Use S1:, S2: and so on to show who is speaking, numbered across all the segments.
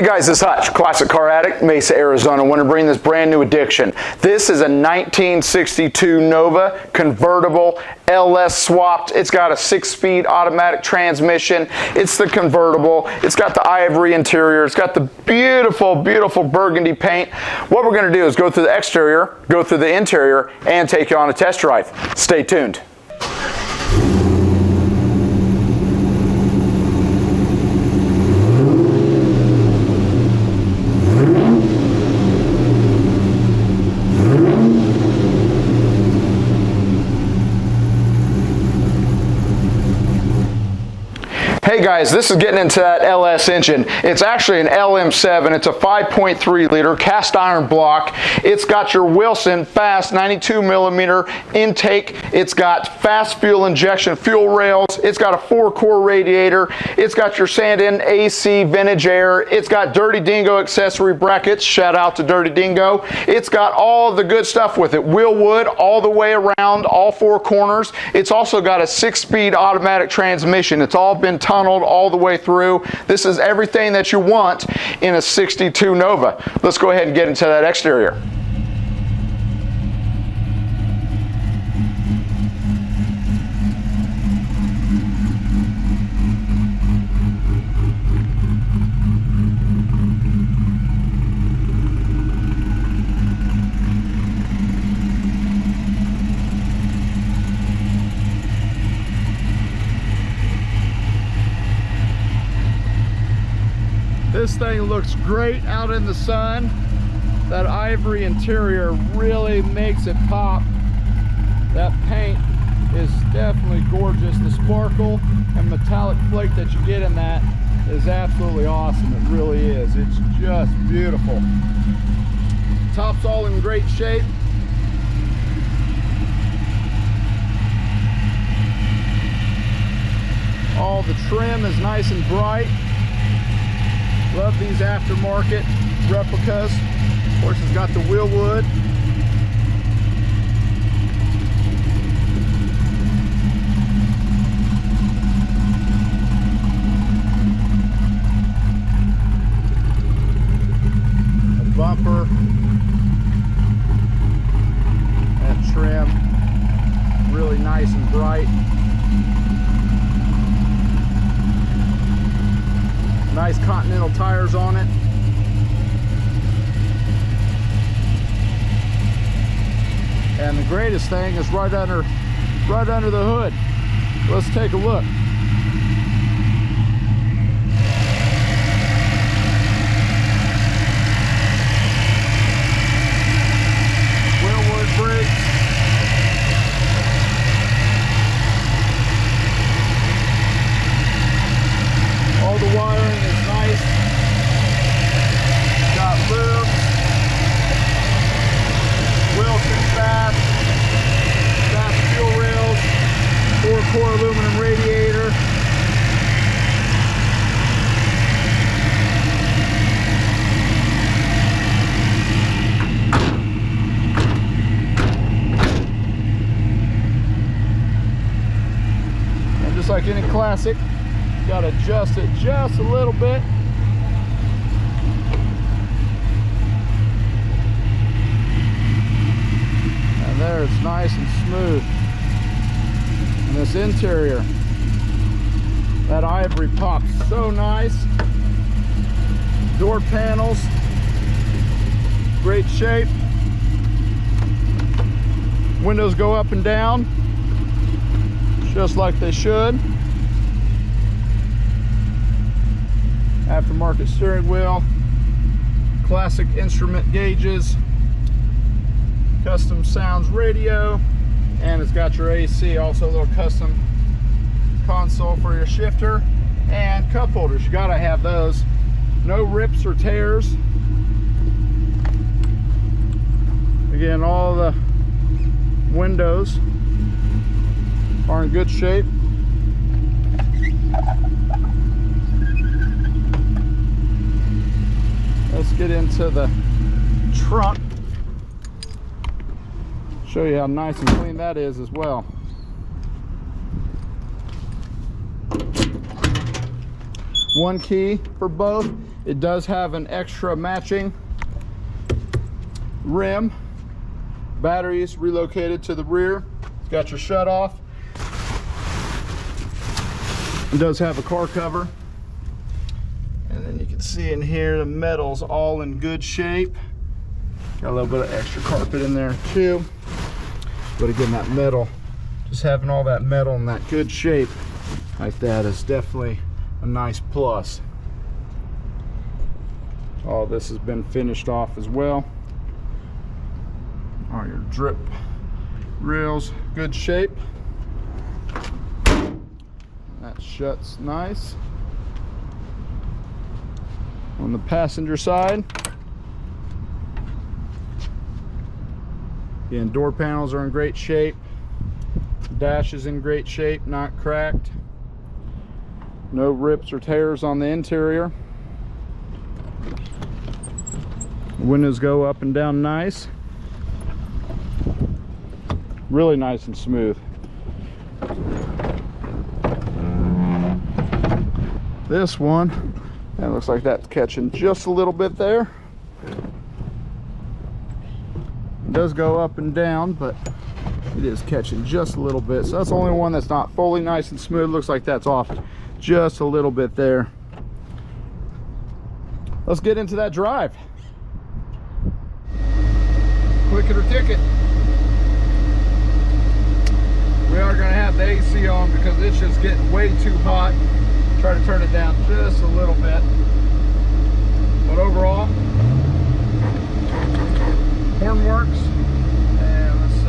S1: guys, it's Hutch, Classic Car Addict, Mesa, Arizona. I want to bring this brand new addition. This is a 1962 Nova convertible, LS swapped. It's got a 6-speed automatic transmission. It's the convertible. It's got the ivory interior. It's got the beautiful, beautiful burgundy paint. What we're going to do is go through the exterior, go through the interior, and take you on a test drive. Stay tuned. Hey guys, this is getting into that LS engine. It's actually an LM7. It's a 5.3 liter cast iron block. It's got your Wilson fast 92 millimeter intake. It's got fast fuel injection fuel rails. It's got a 4-core radiator. It's got your Sand-In AC vintage air. It's got Dirty Dingo accessory brackets. Shout out to Dirty Dingo. It's got all of the good stuff with it. Wheel wood all the way around, all 4 corners. It's also got a 6-speed automatic transmission. It's all been tunneled all the way through. This is everything that you want in a 62 Nova. Let's go ahead and get into that exterior. This thing looks great out in the sun. That ivory interior really makes it pop. That paint is definitely gorgeous. The sparkle and metallic flake that you get in that is absolutely awesome. It really is. It's just beautiful. Top's all in great shape. All the trim is nice and bright. Love these aftermarket replicas. Of course, it's got the wheel wood. A bumper. That trim. Really nice and bright. Nice Continental tires on it. And the greatest thing is right under the hood. Let's take a look. Wheelwood brakes. All the wiring is nice. Got loops. Wilson fast fuel rails. 4-core aluminum radiator. And just like any classic, got to adjust it just a little bit. And there, it's nice and smooth. And this interior, that ivory pops so nice. Door panels, great shape. Windows go up and down, just like they should. Aftermarket steering wheel, classic instrument gauges, custom sounds radio, and it's got your AC, also a little custom console for your shifter, and cup holders. You gotta have those. No rips or tears. Again, all the windows are in good shape. Let's get into the trunk. Show you how nice and clean that is as well. one key for both. It does have an extra matching rim. Batteries relocated to the rear. It's got your shut off. It does have a car cover. And then you can see in here the metal's all in good shape. Got a little bit of extra carpet in there too. But again, that metal, just having all that metal in that good shape like that is definitely a nice plus. All this has been finished off as well. All your drip rails, good shape. That shuts nice. On the passenger side, again, door panels are in great shape. Dash is in great shape, not cracked. No rips or tears on the interior. Windows go up and down nice. Really nice and smooth. This one, that looks like that's catching just a little bit there. It does go up and down, but it is catching just a little bit. So that's the only one that's not fully nice and smooth. Looks like that's off just a little bit there. Let's get into that drive. Click it or ticket. We are going to have the AC on because it's just getting way too hot. Try to turn it down just a little bit. But overall, horn works. And let's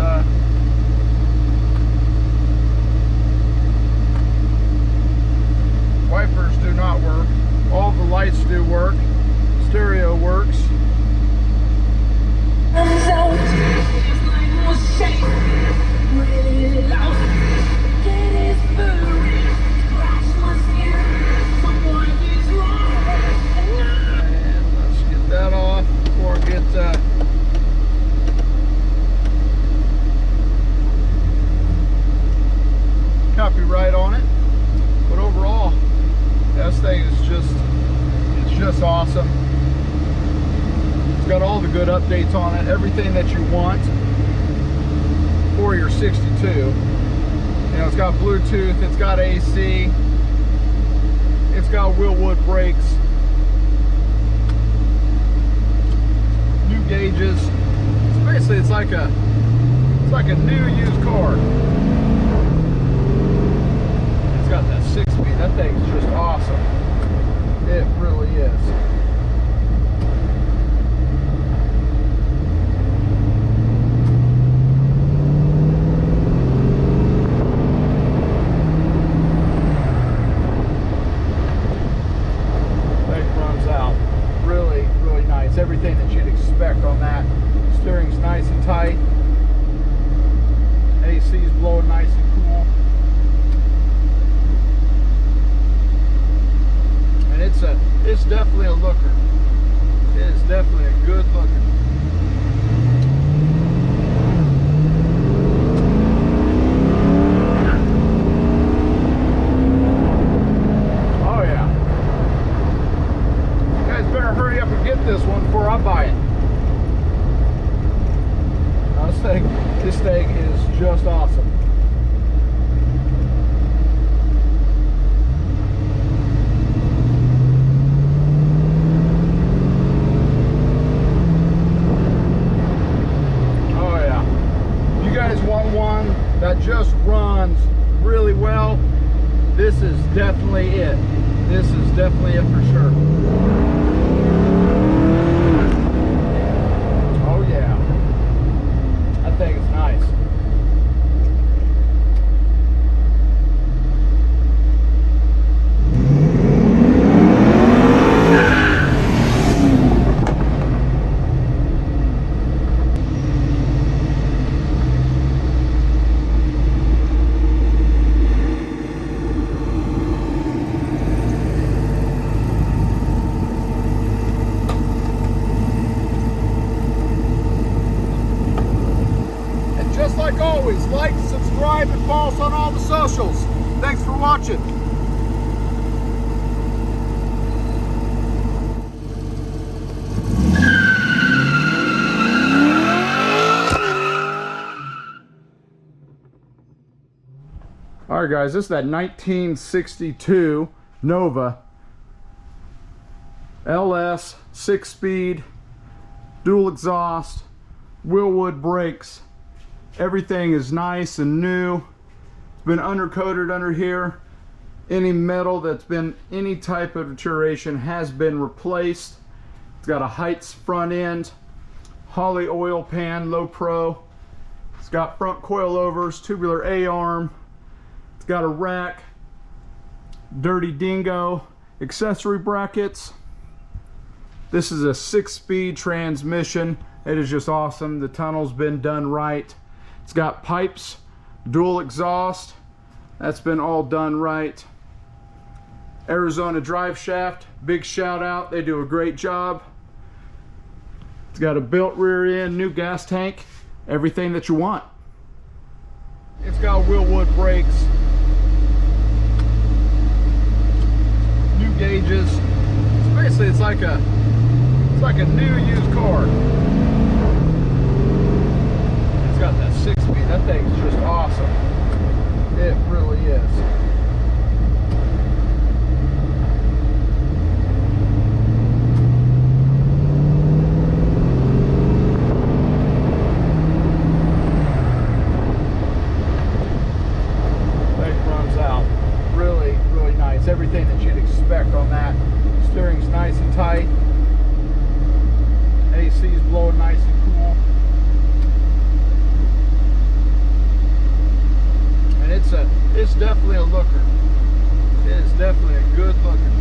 S1: wipers do not work. All the lights do work. Stereo works. Copyright on it, but overall this thing is just awesome. It's got all the good updates on it, everything that you want for your 62. You know, it's got Bluetooth, it's got AC, it's got Willwood brakes, new gauges. So basically it's like a new used car. It's got that 6-speed. That thing's just awesome. It really is. Thing runs out really, really nice. Everything that you'd expect on that. Steering's nice and tight. AC's blowing nice and cool. It's definitely a looker. It is definitely a good looker. Oh yeah. You guys better hurry up and get this one before I buy it. This thing is just awesome. That just runs really well. This is definitely it. This is definitely it for sure. Oh yeah. That thing is nice. Like always, like, subscribe, and follow us on all the socials. Thanks for watching. All right, guys, this is that 1962 Nova LS 6-speed, dual exhaust, Willwood brakes. Everything is nice and new. It's been undercoated under here. Any metal that's been any type of deterioration has been replaced. It's got a Heights front end, Holley oil pan, low pro. It's got front coilovers, tubular A-arm. It's got a rack, dirty dingo, accessory brackets. This is a 6-speed transmission. It is just awesome. The tunnel's been done right. It's got pipes, dual exhaust. That's been all done right. Arizona drive shaft, big shout out. They do a great job. It's got a built rear end, new gas tank, everything that you want. It's got Willwood brakes, new gauges. So basically, it's like a new used car. It's got that 6-speed. That thing's just awesome. It really is. Thing runs out really, really nice. Everything that you'd expect on that. Steering's nice and tight. AC's blowing nice and cool. And it's definitely a looker. It is definitely a good looker.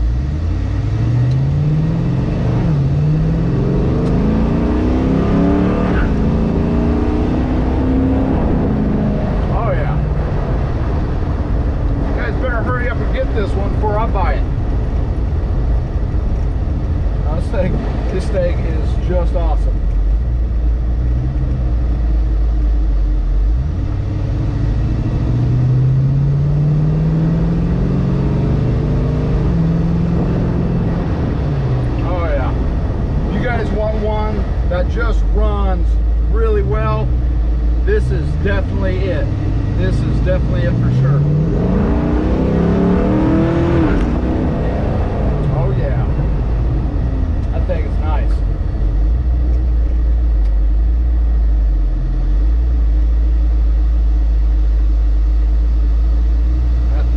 S1: Oh yeah. You guys better hurry up and get this one before I buy it. This thing is just awesome.